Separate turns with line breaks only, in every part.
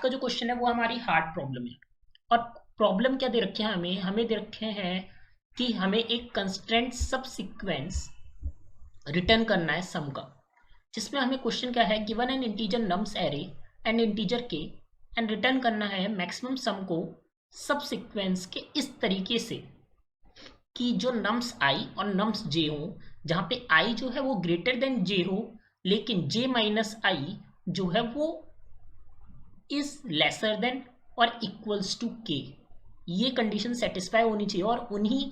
का जो क्वेश्चन है वो हमारी हार्ड प्रॉब्लम है। और प्रॉब्लम क्या दे रखे हैं हमें दे रखे हैं कि हमें एक कंस्ट्रेंट सब सीक्वेंस रिटर्न करना है सम का, जिसमें हमें क्वेश्चन क्या है, given an integer nums array and integer के एंड रिटर्न करना है मैक्सिमम सम को सब सीक्वेंस के इस तरीके से कि जो नम्स आई और नम्स जे हो, जहाँ पे आई जो है वो ग्रेटर देन जे हो, लेकिन जे माइनस आई जो है वो इज लेसर देन और इक्वल्स टू के। ये कंडीशन सेटिस्फाई होनी चाहिए और उन्हीं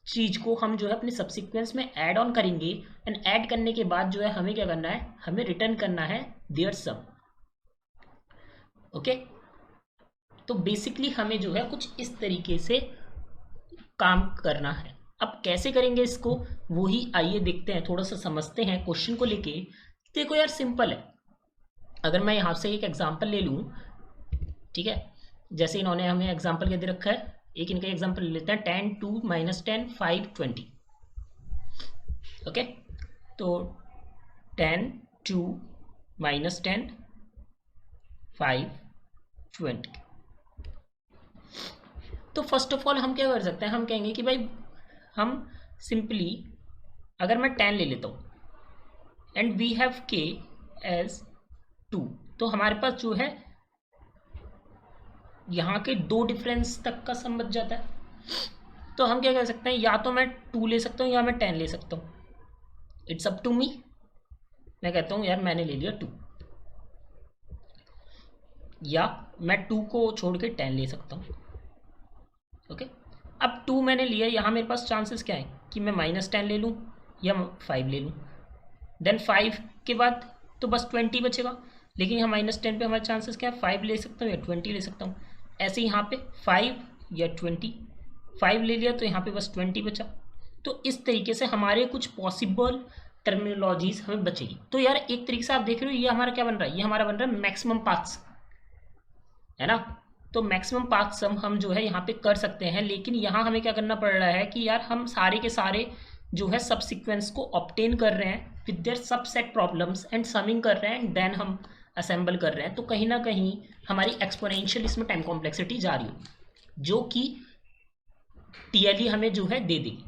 चीज को हम जो है अपने सबसिक्वेंस में ऐड ऑन करेंगे। एंड ऐड करने के बाद जो है हमें क्या करना है, हमें रिटर्न करना है देयर सम। ओके, तो बेसिकली हमें जो है कुछ इस तरीके से काम करना है। अब कैसे करेंगे इसको, वो ही आइए देखते हैं, थोड़ा सा समझते हैं क्वेश्चन को लेके। देखो यार सिंपल है, अगर मैं यहाँ से एक एग्जांपल ले लूँ, ठीक है, जैसे इन्होंने हमें एग्जांपल क्या दे रखा है, एक इनका एग्जांपल ले लेते हैं, 10 2 - 10 5 20। ओके, तो 10 2 - 10 5 20। तो फर्स्ट ऑफ ऑल हम क्या कर सकते हैं, हम कहेंगे कि भाई हम सिंपली अगर मैं 10 ले लेता हूँ एंड वी हैव के एज 2, तो हमारे पास जो है यहाँ के दो डिफरेंस तक का सम बच जाता है। तो हम क्या कर सकते हैं, या तो मैं 2 ले सकता हूँ या मैं 10 ले सकता हूँ, इट्स अप टू मी। मैं कहता हूँ यार मैंने ले लिया 2, या मैं 2 को छोड़ के 10 ले सकता हूँ। ओके, अब 2 मैंने लिया, यहाँ मेरे पास चांसेस क्या है कि मैं -10 ले लूँ या 5 ले लूँ। देन 5 के बाद तो बस 20 बचेगा, लेकिन यहाँ -10 पे हमारे चांसेस क्या है, 5 ले सकता हूँ या 20 ले सकता हूँ। ऐसे यहाँ पे 5 या 20, 5 ले लिया तो यहाँ पे बस 20 बचा। तो इस तरीके से हमारे कुछ पॉसिबल टर्मिनोलॉजीज हमें बचेगी। तो यार एक तरीके से आप देख रहे हो ये हमारा क्या बन रहा है, ये हमारा बन रहा है मैक्सिमम पाथ्स, है ना। तो मैक्सिमम पाथ सम हम जो है यहाँ पे कर सकते हैं, लेकिन यहाँ हमें क्या करना पड़ रहा है कि यार हम सारे के सारे जो है सब सीक्वेंस को ऑब्टेन कर रहे हैं with their subset problems and summing कर रहे हैं एंड देन हम असेंबल कर रहे हैं। तो कहीं ना कहीं हमारी एक्सपोनेंशियल इसमें टाइम कॉम्प्लेक्सिटी जा रही है, जो कि टीएलई हमें जो है दे देगी।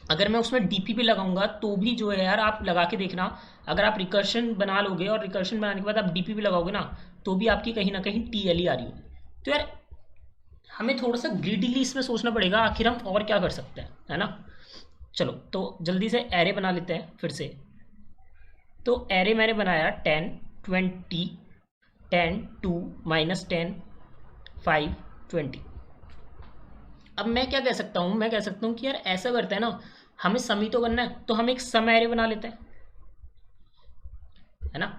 अगर मैं उसमें डीपी भी लगाऊंगा तो भी जो है यार आप लगा के देखना, अगर आप रिकर्शन बना लोगे और रिकर्शन बनाने के बाद आप डीपी भी लगाओगे ना, तो भी आपकी कहीं ना कहीं टीएलई आ रही होगी। तो यार हमें थोड़ा सा ग्रीडीली इसमें सोचना पड़ेगा, आखिर हम और क्या कर सकते हैं, है ना। चलो तो जल्दी से एरे बना लेते हैं फिर से। तो एरे मैंने बनाया 10 20 10 2 - 10 5 20। अब मैं क्या कह सकता हूँ, मैं कह सकता हूँ कि यार ऐसा करते हैं ना, हमें सम ही तो करना है, तो हम एक सम एरे बना लेते हैं, है ना।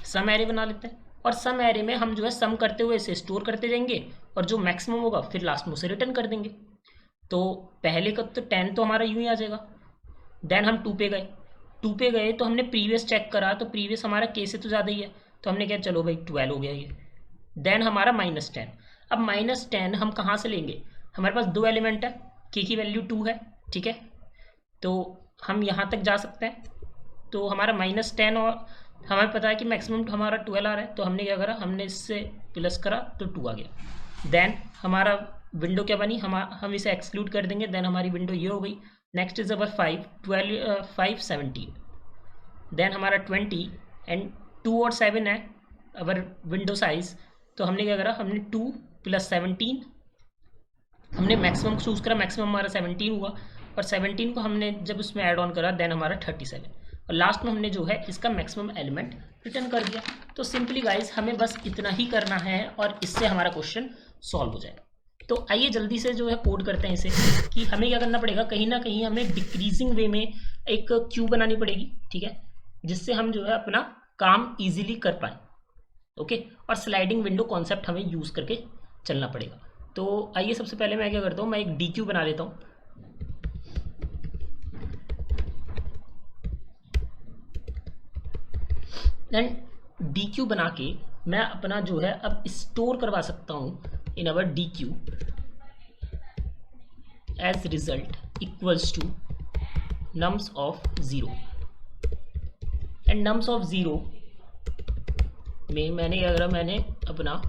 सम एरे बना लेते हैं और सम एरे में हम जो है सम करते हुए इसे स्टोर करते जाएंगे और जो मैक्सिमम होगा फिर लास्ट में उसे रिटर्न कर देंगे। तो पहले का तो 10 तो हमारा यूं ही आ जाएगा। देन हम 2 पे गए, 2 पे गए तो हमने प्रीवियस चेक करा, तो प्रीवियस हमारा के से तो ज़्यादा ही है, तो हमने कहा चलो भाई 12 हो गया ये। देन हमारा -10। अब -10 हम कहाँ से लेंगे, हमारे पास दो एलिमेंट है, के की वैल्यू 2 है, ठीक है। तो हम यहाँ तक जा सकते हैं, तो हमारा -10 और हमें पता है कि मैक्सिमम हमारा 12 आ रहा है, तो हमने क्या करा, हमने इससे प्लस करा तो 2 आ गया। देन हमारा विंडो क्या बनी, हम इसे एक्सक्लूड कर देंगे, देन हमारी विंडो ये हो गई। Next is our 5 17। देन हमारा 20 एंड 2 और 7 है अवर विंडो साइज, तो हमने क्या करा, हमने 2 + 17, हमने मैक्सिमम चूज़ करा, मैक्सिमम हमारा 17 हुआ और 17 को हमने जब उसमें ऐड ऑन करा देन हमारा 37 और लास्ट में हमने जो है इसका मैक्सिमम एलिमेंट रिटर्न कर दिया। तो सिंपली गाइज हमें बस इतना ही करना है और इससे हमारा क्वेश्चन सॉल्व हो जाएगा। तो आइए जल्दी से जो है कोड करते हैं इसे, कि हमें क्या करना पड़ेगा, कहीं ना कहीं हमें डिक्रीजिंग वे में एक क्यू बनानी पड़ेगी, ठीक है, जिससे हम जो है अपना काम ईजिली कर पाए। ओके, और स्लाइडिंग विंडो कॉन्सेप्ट हमें यूज़ करके चलना पड़ेगा। तो आइए सबसे पहले मैं क्या करता हूँ, मैं एक डी क्यू बना लेता हूँ। एंड डी क्यू बना के मैं अपना जो है अब स्टोर करवा सकता हूँ in our D Q as result equals to nums of 0 and nums of 0 में मैंने अपना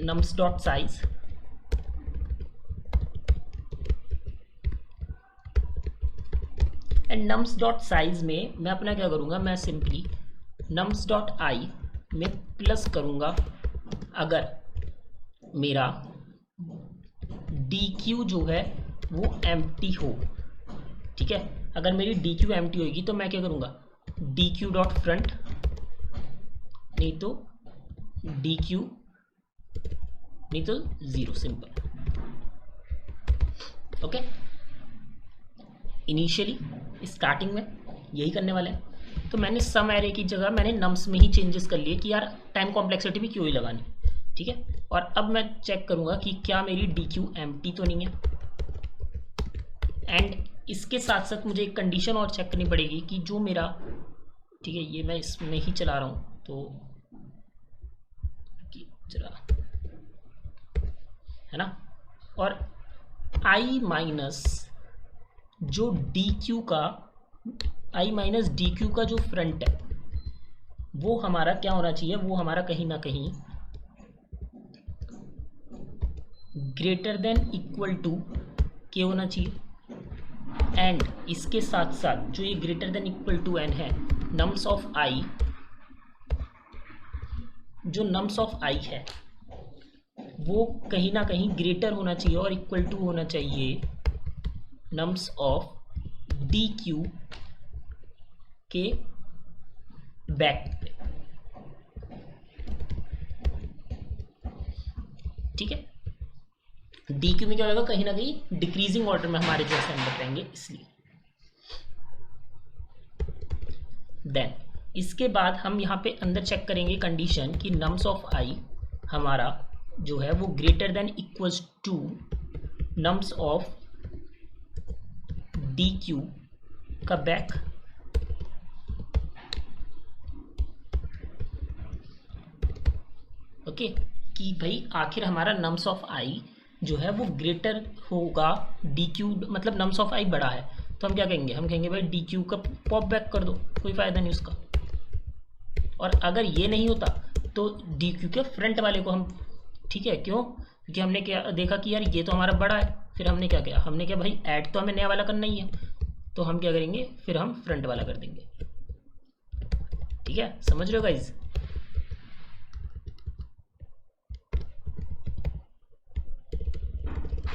nums dot size and nums dot size में मैं अपना क्या करूँगा, मैं सिंपली nums डॉट आई में प्लस करूँगा अगर मेरा dq जो है वो एम्प्टी हो। ठीक है, अगर मेरी dq एम्प्टी होगी तो मैं क्या करूँगा, dq डॉट फ्रंट, नहीं तो dq, नहीं तो 0, सिंपल। ओके, इनिशियली स्टार्टिंग में यही करने वाले हैं। तो मैंने सम एरे की जगह मैंने नम्स में ही चेंजेस कर लिए कि यार टाइम कॉम्प्लेक्सिटी भी क्यों ही लगानी। ठीक है, और अब मैं चेक करूँगा कि क्या मेरी dq एम्प्टी तो नहीं है। एंड इसके साथ साथ मुझे एक कंडीशन और चेक करनी पड़ेगी कि जो मेरा, ठीक है ये मैं इसमें ही चला रहा हूँ तो जरा है ना, और i माइनस जो dq का, i माइनस dq का जो फ्रंट है वो हमारा क्या होना चाहिए, वो हमारा कहीं ना कहीं ग्रेटर देन इक्वल टू के होना चाहिए। एंड इसके साथ साथ जो ये greater than equal to n है, नम्स ऑफ i, जो नम्स ऑफ i है वो कहीं ना कहीं ग्रेटर होना चाहिए और इक्वल टू होना चाहिए नम्स ऑफ dq के बैक पे। ठीक है, dq में क्या होगा, कहीं ना कहीं डिक्रीजिंग ऑर्डर में हमारे जो असेंबल रहेंगे, इसलिए। देन इसके बाद हम यहाँ पे अंदर चेक करेंगे कंडीशन कि नम्स ऑफ i हमारा जो है वो greater than equals to nums of dq का बैक। ओके, कि भाई आखिर हमारा नम्स ऑफ i जो है वो ग्रेटर होगा dq, मतलब नम्स ऑफ i बड़ा है तो हम क्या कहेंगे, हम कहेंगे भाई dq का पॉप बैक कर दो, कोई फ़ायदा नहीं उसका। और अगर ये नहीं होता तो dq के फ्रंट वाले को हम, ठीक है क्यों, क्योंकि हमने क्या देखा कि यार ये तो हमारा बड़ा है, फिर हमने क्या किया, हमने क्या भाई ऐड तो हमें नया वाला करना ही है, तो हम क्या करेंगे, फिर हम फ्रंट वाला कर देंगे। ठीक है, समझ रहे हो guys.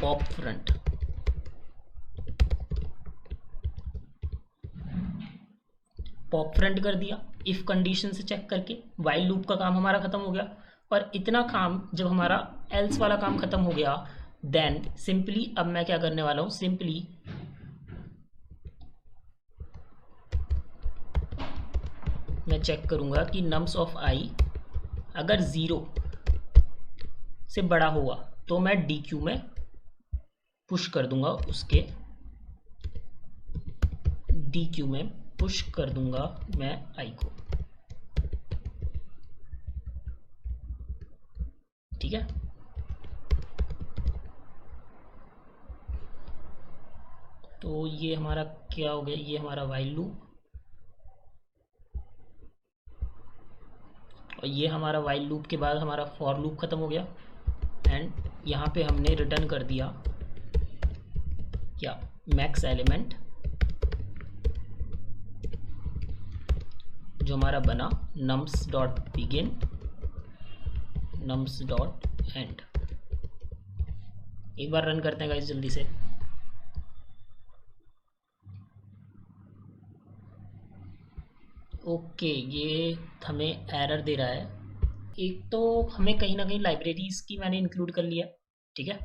Pop front, pop front कर दिया इफ कंडीशन से चेक करके, वाइल लूप का काम हमारा खत्म हो गया। और इतना काम जब हमारा एल्स वाला काम खत्म हो गया, देन सिंपली अब मैं क्या करने वाला हूं, सिंपली मैं चेक करूंगा कि नम्स ऑफ i अगर 0 से बड़ा हुआ तो मैं dq में पुश कर दूंगा, उसके dq में पुश कर दूंगा मैं i को। ठीक है, तो ये हमारा क्या हो गया, ये हमारा वाइल लूप, और ये हमारा वाइल लूप के बाद हमारा फॉर लूप खत्म हो गया। एंड यहाँ पे हमने रिटर्न कर दिया क्या, मैक्स एलिमेंट जो हमारा बना nums dot begin nums dot and. एक बार रन करते हैं गाइस जल्दी से। ओके, ये हमें एरर दे रहा है। एक तो हमें कहीं ना कहीं लाइब्रेरीज की मैंने इंक्लूड कर लिया। ठीक है,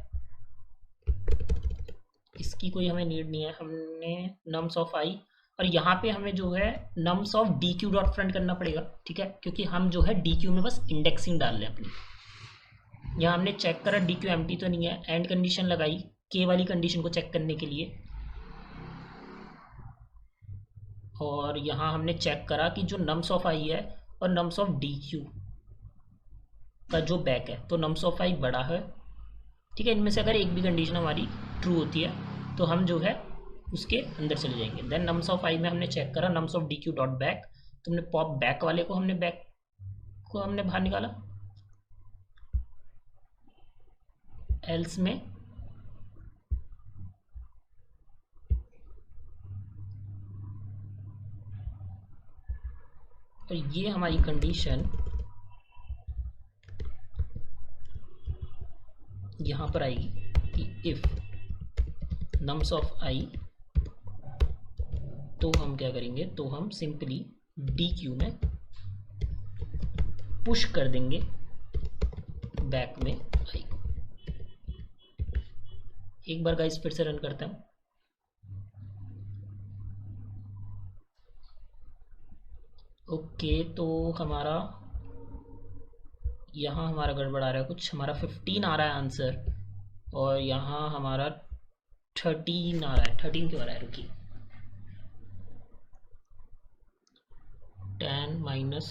इसकी कोई हमें नीड नहीं है, हमने नम्स ऑफ आई, और यहाँ पे हमें जो है norms of D Q dot front करना पड़ेगा। ठीक है, क्योंकि हम जो है डी क्यू में बस इंडेक्सिंग डाल रहे हैं अपनी। यहाँ हमने चेक करा डी क्यू एम्प्टी तो नहीं है, एंड कंडीशन लगाई के वाली कंडीशन को चेक करने के लिए, और यहाँ हमने चेक करा कि जो नम्स ऑफ आई है और नम्स ऑफ डी क्यू का जो बैक है, तो नम्स ऑफ आई बड़ा है। ठीक है, इनमें से अगर एक भी कंडीशन हमारी ट्रू होती है तो हम जो है उसके अंदर चले जाएंगे। देन नम्स ऑफ आई में हमने चेक करा nums of D Q dot back, तुमने पॉप बैक वाले को हमने बाहर निकाला, एल्स में और ये हमारी कंडीशन यहाँ पर आएगी कि इफ नम्स ऑफ आई, तो हम क्या करेंगे, तो हम सिंपली डी क्यू में पुश कर देंगे बैक में आई। एक बार गाइस फिर से रन करता हूँ। ओके, तो हमारा यहाँ हमारा गड़बड़ आ रहा है कुछ, हमारा 15 आ रहा है आंसर और यहाँ हमारा 13 आ रहा है। 13 क्यों आ रहा है, रुकिए, 10 माइनस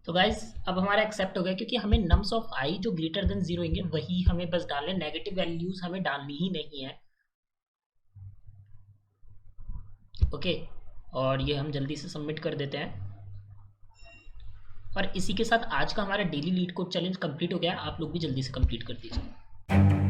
तो गाइज अब हमारा एक्सेप्ट हो गया, क्योंकि हमें नम्स ऑफ आई जो ग्रेटर देन 0 होंगे वही हमें बस डालने, नेगेटिव वैल्यूज हमें डालनी ही नहीं है। ओके, और ये हम जल्दी से सबमिट कर देते हैं। और इसी के साथ आज का हमारा daily leet code challenge complete हो गया। आप लोग भी जल्दी से कंप्लीट कर दीजिए।